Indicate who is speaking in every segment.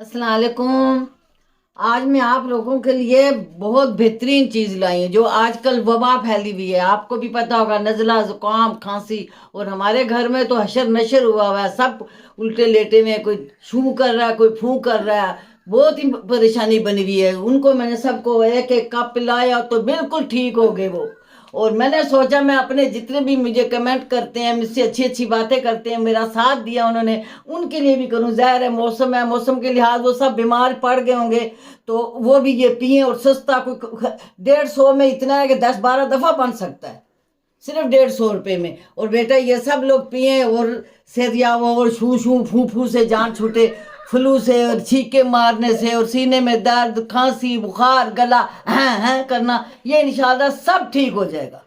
Speaker 1: अस्सलाम वालेकुम। आज मैं आप लोगों के लिए बहुत बेहतरीन चीज़ लाई हूँ। जो आजकल वबा फैली हुई है, आपको भी पता होगा, नज़ला, ज़ुकाम, खांसी। और हमारे घर में तो हशर नशर हुआ हुआ है, सब उल्टे लेटे हुए हैं, कोई छू कर रहा है, कोई फू कर रहा है। बहुत ही परेशानी बनी हुई है। उनको मैंने सबको एक एक कप पिलाया तो बिल्कुल ठीक हो गए वो। और मैंने सोचा मैं अपने जितने भी मुझे कमेंट करते हैं, मुझसे अच्छी अच्छी बातें करते हैं, मेरा साथ दिया उन्होंने, उनके लिए भी करूं। ज़ाहिर है मौसम है, मौसम के लिहाज वो सब बीमार पड़ गए होंगे, तो वो भी ये पिए। और सस्ता, कोई 150 में इतना है कि 10-12 दफ़ा बन सकता है, सिर्फ 150 रुपये में। और बेटा ये सब लोग पिए और सेहतियाब हो, और शू शू फू फू से जान छूटे, फ्लू से और छींके मारने से, और सीने में दर्द, खांसी, बुखार, गला हैं हैं करना, ये इंशाल्लाह सब ठीक हो जाएगा।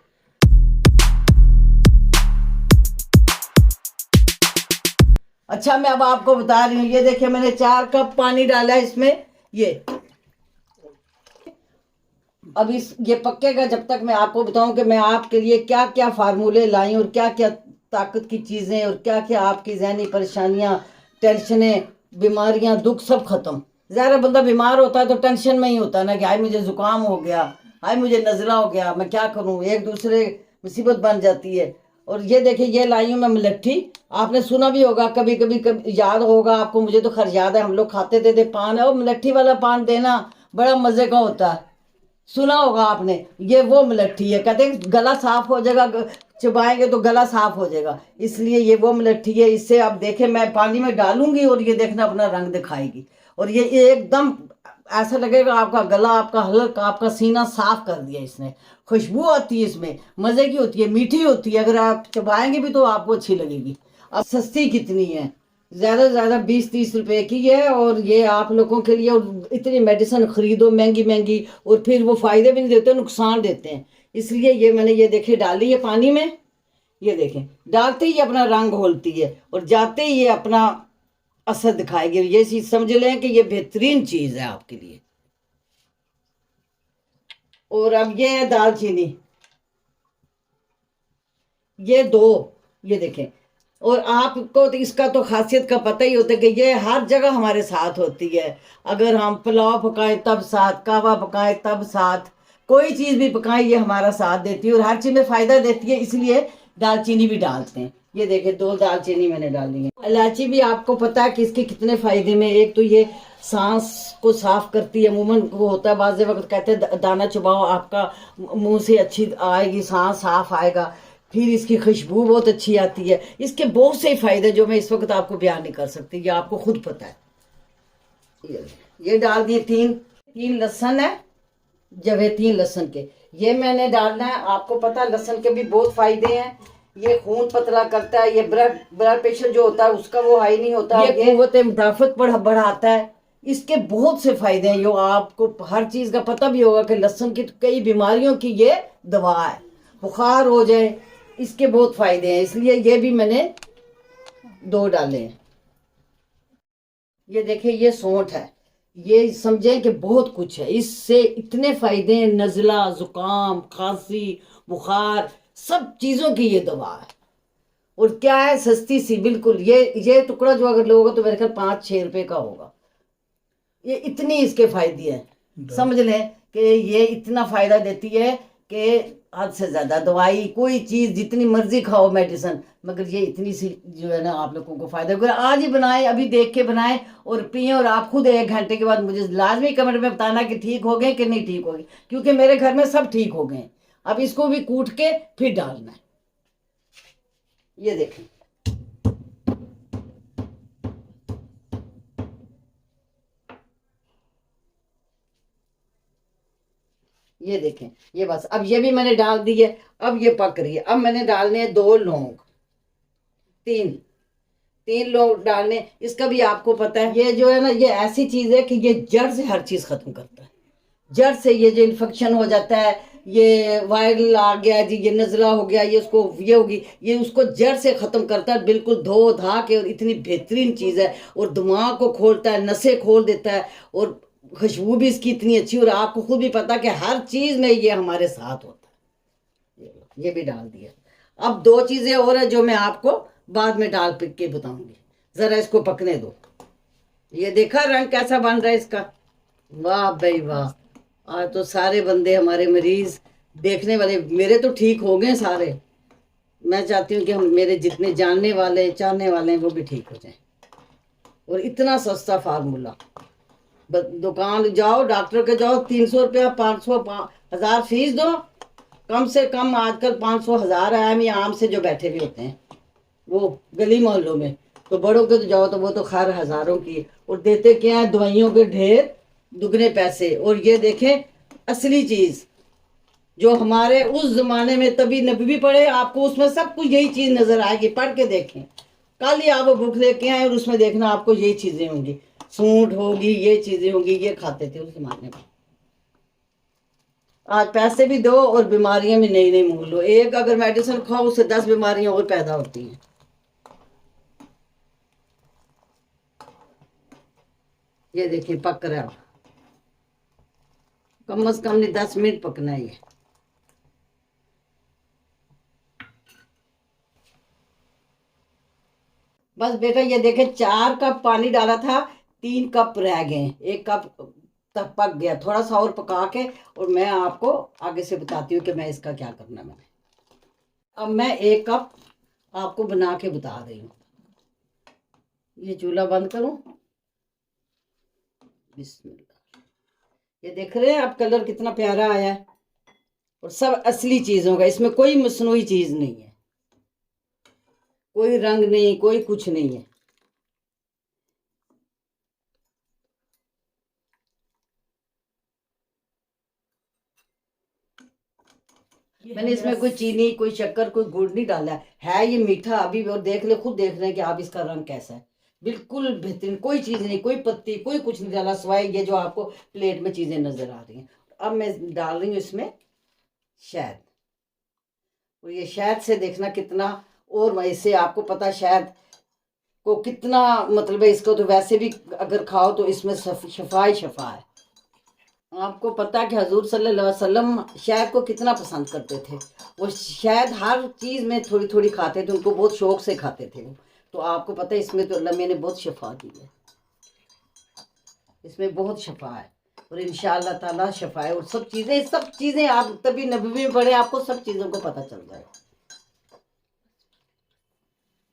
Speaker 1: अच्छा, मैं अब आपको बता रही हूँ। ये देखिए, मैंने 4 कप पानी डाला है इसमें। ये अब ये पक्केगा जब तक मैं आपको बताऊं कि मैं आपके लिए क्या क्या फार्मूले लाई और क्या क्या ताकत की चीज़ें, और क्या क्या आपकी जहनी परेशानियां, टेंशनें, बीमारियां, दुख सब खत्म। ज़ाहिर बंदा बीमार होता है तो टेंशन में ही होता है ना, कि हाय मुझे ज़ुकाम हो गया, हाय मुझे नज़ला हो गया, मैं क्या करूं, एक दूसरे मुसीबत बन जाती है। और ये देखिए, ये लाई हूँ मैं मलट्ठी। आपने सुना भी होगा, कभी कभी कभी याद होगा आपको, मुझे तो खैर याद है, हम लोग खाते थे पान, और मलट्ठी वाला पान देना बड़ा मज़े का होता है। सुना होगा आपने। ये वो मलट्ठी है, कहते हैं गला साफ हो जाएगा, चबाएंगे तो गला साफ हो जाएगा, इसलिए ये वो मलट्ठी है। इससे आप देखें, मैं पानी में डालूंगी और ये देखना अपना रंग दिखाएगी। और ये एकदम ऐसा लगेगा आपका गला, आपका हलक, आपका सीना साफ कर दिया इसने। खुशबू आती है इसमें, मज़े की होती है, मीठी होती है, अगर आप चबाएंगे भी तो आपको अच्छी लगेगी। अब सस्ती कितनी है, ज़्यादा से ज़्यादा 20-30 रुपए की है। और ये आप लोगों के लिए, और इतनी मेडिसिन खरीदो महंगी महंगी, और फिर वो फ़ायदे भी नहीं देते, नुकसान देते हैं। इसलिए ये मैंने, ये देखे, डाली है पानी में। ये देखें, डालते ही अपना रंग घोलती है, और जाते ही ये अपना असर दिखाएगी। ये चीज़ समझ लें कि ये बेहतरीन चीज़ है आपके लिए। और अब ये है दालचीनी, ये दो, ये देखें। और आपको तो इसका तो खासियत का पता ही होता है कि ये हर जगह हमारे साथ होती है। अगर हम पुलाव पकाएं तब साथ, कहवा पकाएं तब साथ, कोई चीज़ भी पकाएं ये हमारा साथ देती है, और हर चीज़ में फ़ायदा देती है, इसलिए दालचीनी भी डालते हैं। ये देखिए, 2 दालचीनी मैंने डाली है। इलायची भी आपको पता है कि इसके कितने फ़ायदे में। एक तो ये सांस को साफ करती है, अमूमन वो होता है बाज़ वक्त कहते हैं दाना चबाओ, आपका मुंह से अच्छी आएगी सांस, साफ आएगा। फिर इसकी खुशबू बहुत अच्छी आती है। इसके बहुत से फायदे जो मैं इस वक्त आपको बयान नहीं कर सकती, ये आपको खुद पता है। ये डाल दिए तीन लहसुन है, जब है 3 लहसुन के, ये मैंने डालना है। आपको पता है लहसुन के भी बहुत फायदे हैं। ये खून पतला करता है, ये ब्लड प्रेशर जो होता है उसका वो हाई नहीं होता, ये कुव्वत मुदाफत बढ़ाता है। इसके बहुत से फायदे हैं, जो आपको हर चीज़ का पता भी होगा कि लहसुन की कई बीमारियों की ये दवा है। बुखार हो जाए, इसके बहुत फायदे हैं, इसलिए ये भी मैंने 2 डाले हैं। ये देखिए, ये सौंठ है, ये समझें कि बहुत कुछ है, इससे इतने फायदे हैं, नज़ला, ज़ुकाम, खांसी, बुखार, सब चीज़ों की ये दवा है। और क्या है, सस्ती सी बिल्कुल। ये टुकड़ा जो अगर लोगे तो मेरे ख्याल 5-6 रुपए का होगा। ये इतनी इसके फायदे हैं, समझ लें कि ये इतना फायदा देती है कि हद से ज्यादा। दवाई कोई चीज जितनी मर्जी खाओ मेडिसिन, मगर ये इतनी सी जो है ना आप लोगों को फायदा। अगर आज ही बनाए, अभी देख के बनाए और पिए, और आप खुद 1 घंटे के बाद मुझे लाजमी कमेंट में बताना कि ठीक हो गए कि नहीं ठीक हो गए, क्योंकि मेरे घर में सब ठीक हो गए। अब इसको भी कूट के फिर डालना है। ये देखें, ये देखें, ये बस। अब ये भी मैंने डाल दी है, अब ये पक रही है। अब मैंने डालने हैं 2 लौंग, तीन लौंग डालने। इसका भी आपको पता है, ये जो है ना, ये ऐसी चीज है कि ये जड़ से हर चीज खत्म करता है। जड़ से ये जो इन्फेक्शन हो जाता है, ये वायरल आ गया जी, ये नज़ला हो गया, ये उसको ये होगी, ये उसको जड़ से ख़त्म करता है, बिल्कुल धो धा के। और इतनी बेहतरीन चीज़ है, और दिमाग को खोलता है, नसें खोल देता है, और खुशबू भी इसकी इतनी अच्छी। और आपको खुद भी पता कि हर चीज़ में ये हमारे साथ होता है। ये भी डाल दिया। अब 2 चीज़ें और है जो मैं आपको बाद में डाल पिक के बताऊंगी, ज़रा इसको पकने दो। یہ دیکھا رنگ کیسا بن رہا ہے اس کا، واہ بھائی واہ. آج تو سارے بندے ہمارے مریض دیکھنے والے میرے تو ٹھیک ہو گئے سارے. میں چاہتی ہوں کہ ہم میرے جتنے جاننے والے چاہنے والے ہیں وہ بھی ٹھیک ہو جائیں. اور اتنا سستا فارمولہ. دکان جاؤ ڈاکٹر کے جاؤ 300 روپیہ 500 1000 فیس دو، کم سے کم آج کل 500 1000 عام سے جو بیٹھے بھی ہوتے ہیں وہ گلی محلوں میں. تو بڑوں کے تو جاؤ تو وہ تو خیر ہزاروں کی، اور دیتے کیا ہیں دوائیوں کے ڈھیر دگنے پیسے. اور یہ دیکھیں اصلی چیز جو ہمارے اس زمانے میں طبی نبوی پڑھے آپ کو اس میں سب کچھ یہی چیز نظر آئے گی. پڑھ کے دیکھیں، کل ہی آپ وہ بک لے کے آئیں اور اس میں دیکھنا آپ کو یہی چیزیں ہوں گی. سونٹ ہوگی، یہ چیزیں ہوں گی، یہ کھاتے تھے اس زمانے میں. آج پیسے بھی دو اور بیماریاں بھی نئی نئی مول لو. ایک اگر میڈیسن کھاؤ اس سے 10 بیماریاں اور پیدا ہوتی ہیں. یہ دیکھیں پک رہا، کم از کم نہیں 10 منٹ پکنا ہے یہ. بس بیٹا یہ دیکھیں 4 کپ پانی ڈالا تھا، 3 کپ رہ گئے، 1 کپ تک پک گیا. تھوڑا سا اور پکا کے اور میں آپ کو آگے سے بتاتی ہوں کہ میں اس کا کیا کرنا ہے. اب میں 1 کپ آپ کو بنا کے بتا رہی ہوں. یہ چولہا بند کروں، بسم اللہ. یہ دیکھ رہے ہیں اب کلر کتنا پیارا آیا ہے، اور سب اصلی چیزوں کا، اس میں کوئی مصنوعی چیز نہیں ہے، کوئی رنگ نہیں، کوئی کچھ نہیں ہے. میں نے اس میں کوئی چینی، کوئی شکر، کوئی گڑ نہیں ڈالا ہے. یہ میٹھا ابھی اور دیکھ لے، خود دیکھ رہے ہیں کہ آپ اس کا رنگ کیسا ہے. بالکل بہترین، کوئی چیز نہیں، کوئی پتی، کوئی کچھ نہیں ڈالا سوائے یہ جو آپ کو پلیٹ میں چیزیں نظر آ رہی ہیں. اب میں ڈال رہی ہوں اس میں شہد. اور یہ شہد سے دیکھنا کتنا، اور اس سے آپ کو پتا شہد کو کتنا مطلب ہے. اس کو تو ویسے بھی اگر کھاؤ تو اس میں شفا ہی شفا ہے. آپ کو پتا کہ حضور صلی اللہ علیہ وسلم شہد کو کتنا پسند کرتے تھے. وہ شہد ہر چیز میں تھوڑی تھوڑی کھاتے تھے، ان کو بہت شوق سے کھاتے تھے. تو آپ کو پتا ہے اس میں تو اللہ میں نے بہت شفا دی ہے، اس میں بہت شفا ہے. اور انشاءاللہ تعالی شفا ہے. اور سب چیزیں آپ طبی نبوی میں پڑھے، آپ کو سب چیزوں کو پتہ چل جائے.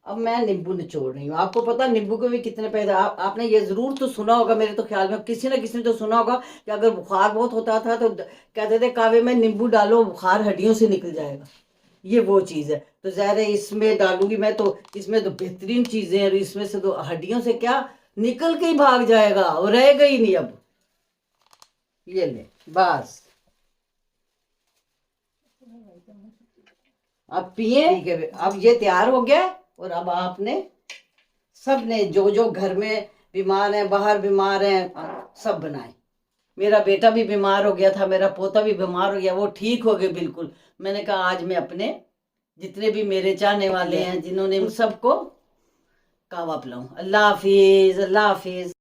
Speaker 1: اب میں نیمبو نچوڑ رہی ہوں. آپ کو پتا نیمبو کے بھی کتنے پیدا، آپ نے یہ ضرور تو سنا ہوگا، میرے تو خیال میں کسی نہ کسی نے تو سنا ہوگا کہ اگر بخار بہت ہوتا تھا تو کہتے تھے کعوے میں نیمبو ڈالو بخار ہڈیوں سے نکل جائے گا. یہ وہ چیز ہے. تو ظاہر ہے اس میں ڈالوں گی میں، تو اس میں تو بہترین چیزیں ہیں، اور اس میں سے تو ہڈیوں سے کیا نکل کے ہی بھاگ جائے گا اور رہے گا ہی نہیں. اب یہ لے بس اب پیئے. ٹھیک ہے، اب یہ تیار ہو گیا. اور اب آپ نے سب نے جو جو گھر میں بیمار ہیں، باہر بیمار ہیں، سب بنائے. میرا بیٹا بھی بیمار ہو گیا تھا، میرا پوتا بھی بیمار ہو گیا، وہ ٹھیک ہو گئے بالکل. میں نے کہا آج میں اپنے جتنے بھی میرے چاہنے والے ہیں جنہوں نے سب کو کہوا پلاؤں. اللہ حافظ، اللہ حافظ.